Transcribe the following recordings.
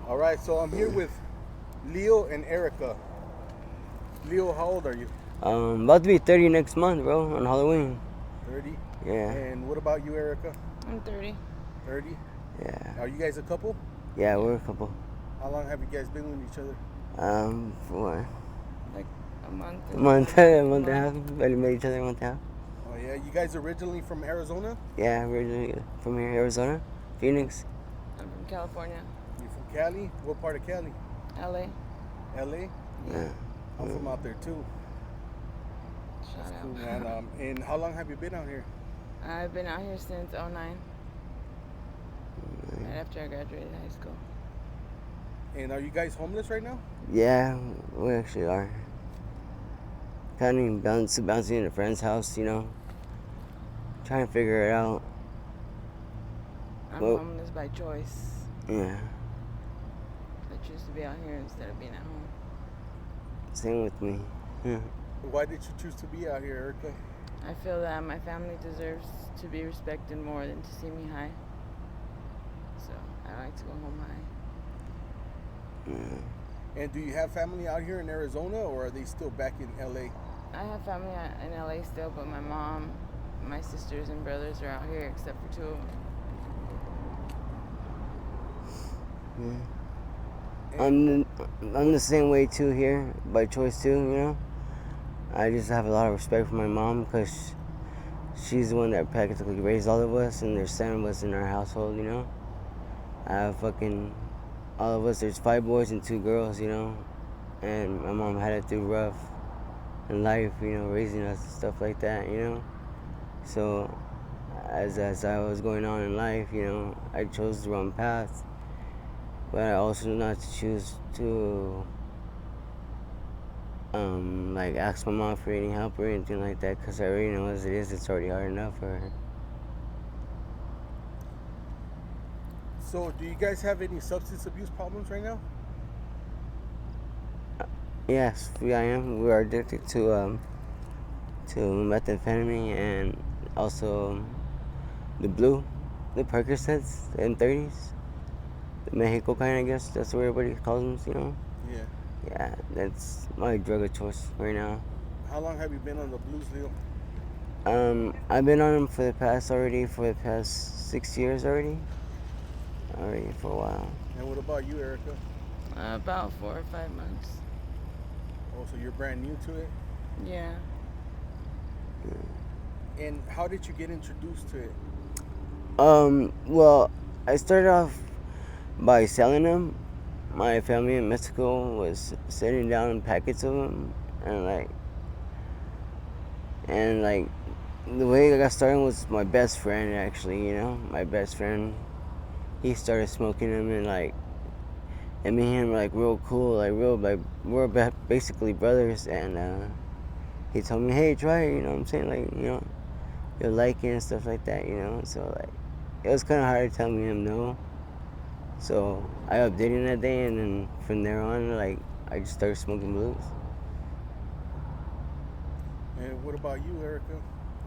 All right, so I'm here with Leo and Erica. Leo, how old are you? About to be 30 next month, bro, on Halloween. 30. Yeah, And what about you, Erica? I'm 30. 30. yeah, Are you guys a couple? yeah. We're a couple. How long have you guys been with each other? For Like a month a and month, a month and a half. Barely met each other a month and a half. Oh yeah, you guys originally from Arizona? Yeah, we're originally from here, Arizona, Phoenix. I'm from California, You from Cali? What part of Cali? LA. LA? Yeah. I'm from out there too. Shout That's out. cool, man. And how long have you been out here? I've been out here since '09, right after I graduated high school. And are you guys homeless right now? Yeah, we actually are. Kind of bouncing in a friend's house, trying to figure it out. I'm Well, homeless by choice. yeah, I choose to be out here instead of being at home. same with me. Yeah. Why did you choose to be out here, Erica? I feel that my family deserves to be respected more than to see me high. So I like to go home high. Yeah. And do you have family out here in Arizona, or are they still back in LA? I have family in LA still, but my mom, my sisters, and brothers are out here except for 2 of them. Yeah. I'm the same way too here, by choice too. I just have a lot of respect for my mom because she's the one that practically raised all of us, and there's 7 of us in our household. I have all of us. There's 5 boys and 2 girls. And my mom had it through rough in life. Raising us and stuff like that. So as I was going on in life, I chose the wrong path, but I also not to choose to like ask my mom for any help or anything like that, because I already know as it is, it's already hard enough for her. So, do you guys have any substance abuse problems right now? Yes, I am. We are addicted to methamphetamine and also the Percocets, the M30s, the Mexico kind, I guess that's what everybody calls them. Yeah. Yeah, that's my drug of choice right now. How long have you been on the blues, Leo? I've been on them for the past 6 years already for a while. And what about you, Erica? About 4 or 5 months. Oh, so you're brand new to it? Yeah. And how did you get introduced to it? Well, I started off by selling them. My family in Mexico was sitting down packets of them, and the way I got started was my best friend, actually. My best friend, he started smoking them, and me and him were like real cool, we're basically brothers, and he told me, hey, try it, what I'm saying, you'll like it and stuff like that, so it was kind of hard to tell me him no. So I updated that day, and then from there on, I just started smoking blues. And what about you, Erica?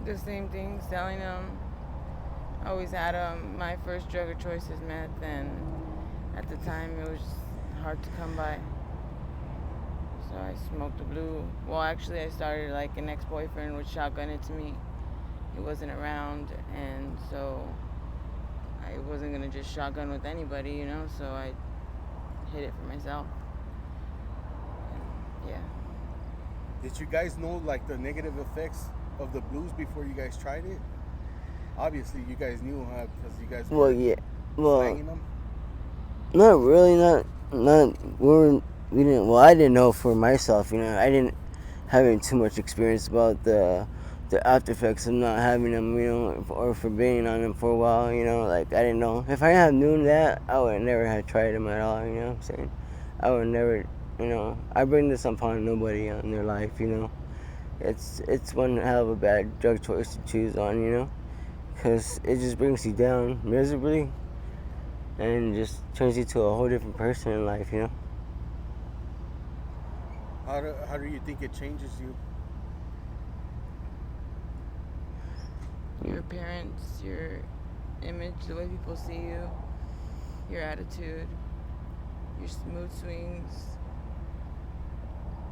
The same thing, selling them. I always had them. My first drug of choice is meth, and at the time it was hard to come by. So I smoked the blue. Well, actually, I started like an ex-boyfriend would shotgun it to me. He wasn't around, and so I wasn't gonna just shotgun with anybody, So I hit it for myself. And yeah. Did you guys know like the negative effects of the blues before you guys tried it? Obviously, you guys knew, huh? Because you guys Well, were yeah, well, slanging them. not really, we didn't. Well, I didn't know for myself. I didn't having too much experience about the after effects of not having them, or for being on them for a while. Like I didn't know. If I had known that, I would never have tried them at all. What I'm saying? I would never. I bring this upon nobody on their life. It's one hell of a bad drug choice to choose on. Because it just brings you down miserably, and just turns you to a whole different person in life. How do you think it changes you? Your appearance, your image, the way people see you, your attitude. your mood swings,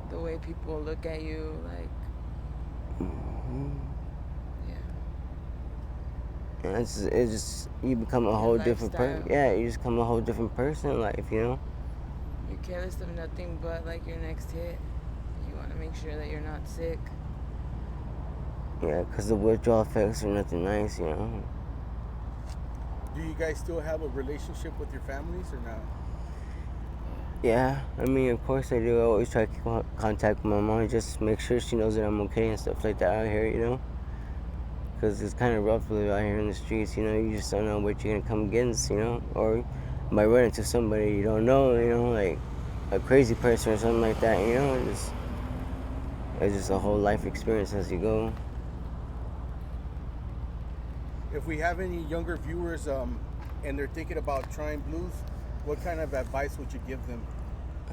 the way people look at you, like, yeah. And it's just you become a Your whole different person. lifestyle. Yeah, you just become a whole different person in life, you know. You're careless of nothing but like your next hit. You want to make sure that you're not sick. Yeah, because the withdrawal effects are nothing nice, you know. Do you guys still have a relationship with your families or not? Yeah, I mean, of course I do. I always try to keep contact with my mom, just make sure she knows that I'm okay and stuff like that out here, you know. Because it's kind of rough to live out here in the streets, you know. You just don't know what you're going to come against, you know. Or you might run into somebody you don't know, you know, like a crazy person or something like that, you know. It's just a whole life experience as you go. If we have any younger viewers and they're thinking about trying blues, what kind of advice would you give them?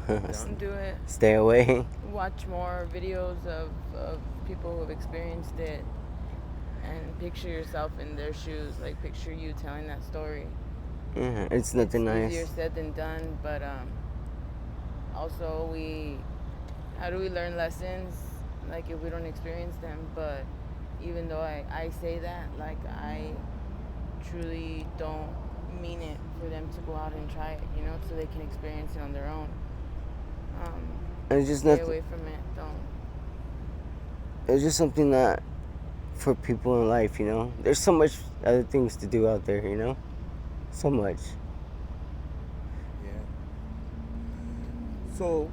Don't do it. Stay away. Watch more videos of people who have experienced it and picture yourself in their shoes. Like, picture you telling that story. Yeah, it's nothing It's nice. easier said than done, but also how do we learn lessons? Like, if we don't experience them. But even though I say that, like, I truly don't mean it for them to go out and try it, you know, so they can experience it on their own. It's just Stay nothing. away from it. Don't. It's just something that for people in life, you know. There's so much other things to do out there, you know. So much. Yeah. So,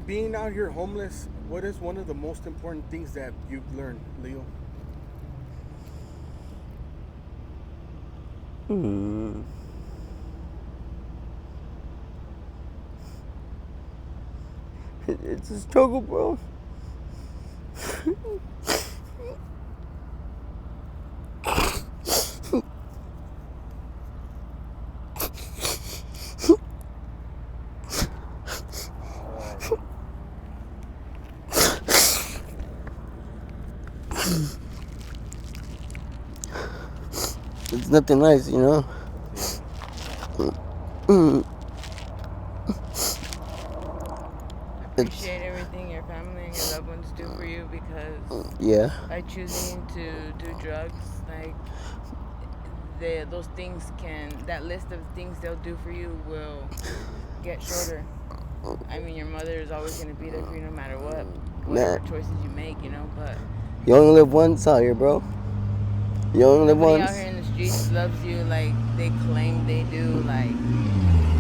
being out here homeless, what is one of the most important things that you've learned, Leo? It's a struggle, bro. It's nothing nice, you know. Appreciate everything your family and your loved ones do for you, because Yeah. by choosing to do drugs, like, those things that list of things they'll do for you will get shorter. I mean, your mother is always going to be there for you no matter whatever choices you make, you know, but You only live once out here, bro. You only live nobody once. out here in the streets loves you like they claim they do. Like,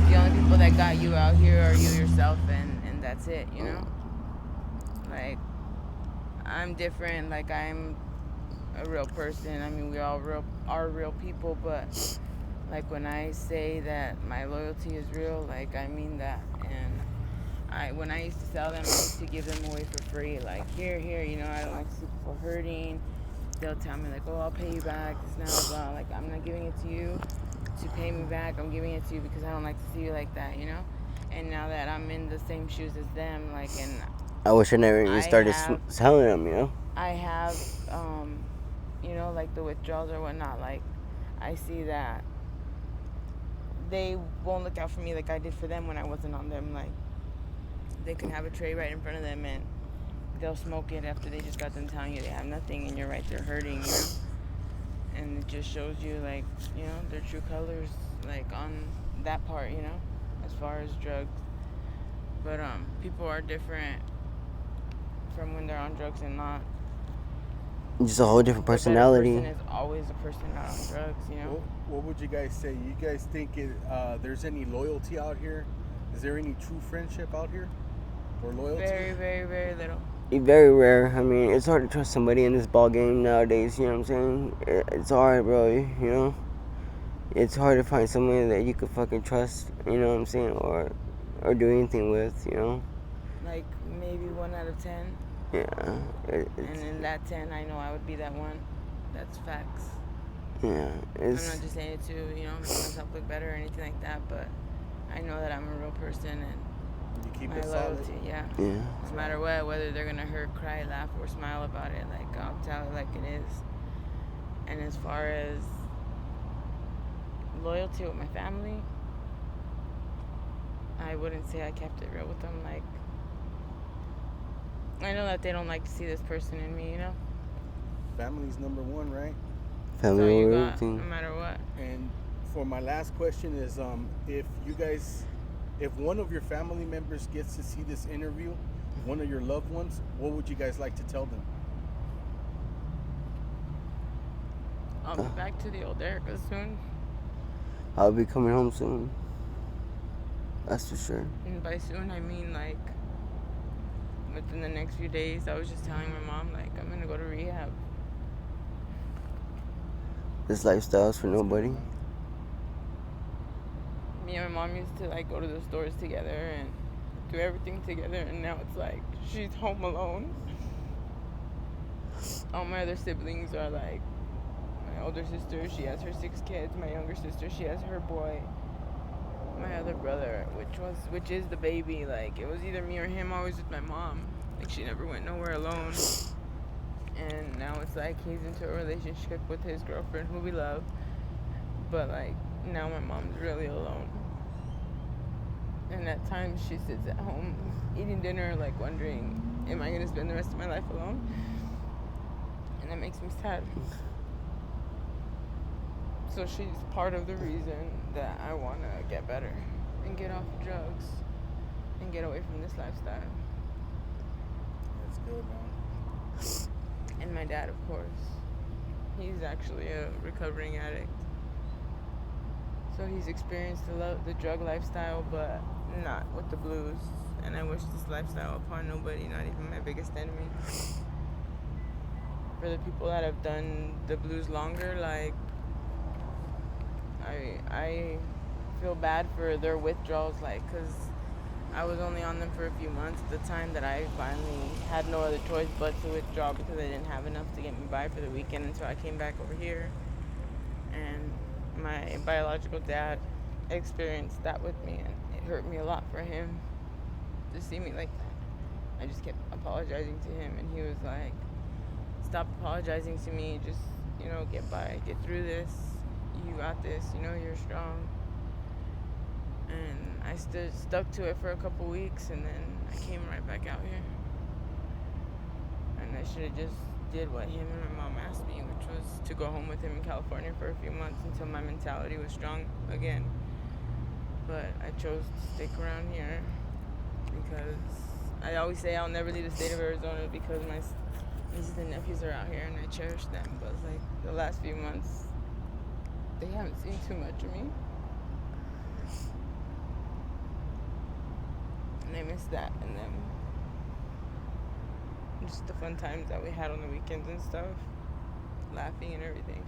the only people that got you out here are you yourself, and that's it, you know? Like, I'm different. Like, I'm a real person. I mean, we all are real people, but like, when I say that my loyalty is real, like, I mean that. And when I used to sell them, I used to give them away for free. Like, here, you know, I don't like to see people hurting. They'll tell me, like, oh, I'll pay you back, this now, blah. Like, I'm not giving it to you to pay me back. I'm giving it to you because I don't like to see you like that, you know? And now that I'm in the same shoes as them, like, and I wish I never even started selling them, you know. I have, you know, like, the withdrawals or whatnot, like, I see that they won't look out for me like I did for them when I wasn't on them. Like, they can have a tray right in front of them and they'll smoke it after they just got them telling you they have nothing, and you're right there hurting, you know? And it just shows you, like, you know, their true colors, like, on that part, you know, as far as drugs. But people are different from when they're on drugs and not. Just a whole different personality. The better person is always a person not on drugs, you know? What would you guys say? You guys think there's any loyalty out here? Is there any true friendship out here? Or loyalty? Very, very, very little. Very rare. I mean, it's hard to trust somebody in this ball game nowadays. You know what I'm saying? It's hard, bro. You know, it's hard to find somebody that you could fucking trust. You know what I'm saying? Or do anything with. You know? Like, maybe 1 out of 10. Yeah. And in that 10, I know I would be that one. That's facts. Yeah. I'm not just saying it to, you know, make myself look better or anything like that, but I know that I'm a real person, and You keep my it solid. loyalty, yeah. Yeah. No matter what, whether they're gonna hurt, cry, laugh, or smile about it, like, I'll tell it like it is. And as far as loyalty with my family, I wouldn't say I kept it real with them. Like, I know that they don't like to see this person in me, you know? Family's number one, right? That's all Family you over got, everything. no matter what. And for my last question is, if one of your family members gets to see this interview, one of your loved ones, what would you guys like to tell them? I'll be back to the old Erica soon. I'll be coming home soon. That's for sure. And by soon, I mean, like, within the next few days. I was just telling my mom, like, I'm gonna go to rehab. This lifestyle's for nobody. Me and my mom used to, like, go to the stores together and do everything together, and now it's like she's home alone. All my other siblings are, like, my older sister, she has her 6 kids. My younger sister, she has her boy. My other brother, which is the baby, like, it was either me or him, always with my mom. Like, she never went nowhere alone. And now it's like he's into a relationship with his girlfriend, who we love. But, like, now my mom's really alone. And at times she sits at home eating dinner, like, wondering, am I gonna spend the rest of my life alone? And that makes me sad. So she's part of the reason that I want to get better and get off drugs and get away from this lifestyle. That's good, man. And my dad, of course. He's actually a recovering addict. So he's experienced the drug lifestyle, but not with the blues. And I wish this lifestyle upon nobody, not even my biggest enemy. For the people that have done the blues longer, like, I feel bad for their withdrawals, like, because I was only on them for a few months at the time that I finally had no other choice but to withdraw because I didn't have enough to get me by for the weekend until I came back over here. And my biological dad experienced that with me, and it hurt me a lot for him to see me like that. I just kept apologizing to him, and he was like, stop apologizing to me, just, get by, get through this. You got this, you're strong. And I stuck to it for a couple weeks, and then I came right back out here. And I should have just did what him and my mom asked me, which was to go home with him in California for a few months until my mentality was strong again. But I chose to stick around here because I always say I'll never leave the state of Arizona because my nieces and nephews are out here and I cherish them. But it's like the last few months, they haven't seen too much of me. And I miss that, and then just the fun times that we had on the weekends and stuff, laughing and everything.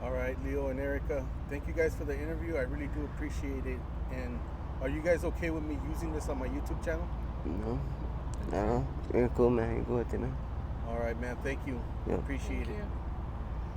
All right, Leo and Erica, thank you guys for the interview. I really do appreciate it. And are you guys okay with me using this on my YouTube channel? No. You're cool, man. You're cool with it, man. All right, man. Thank you. Yeah. Appreciate Thank it. you.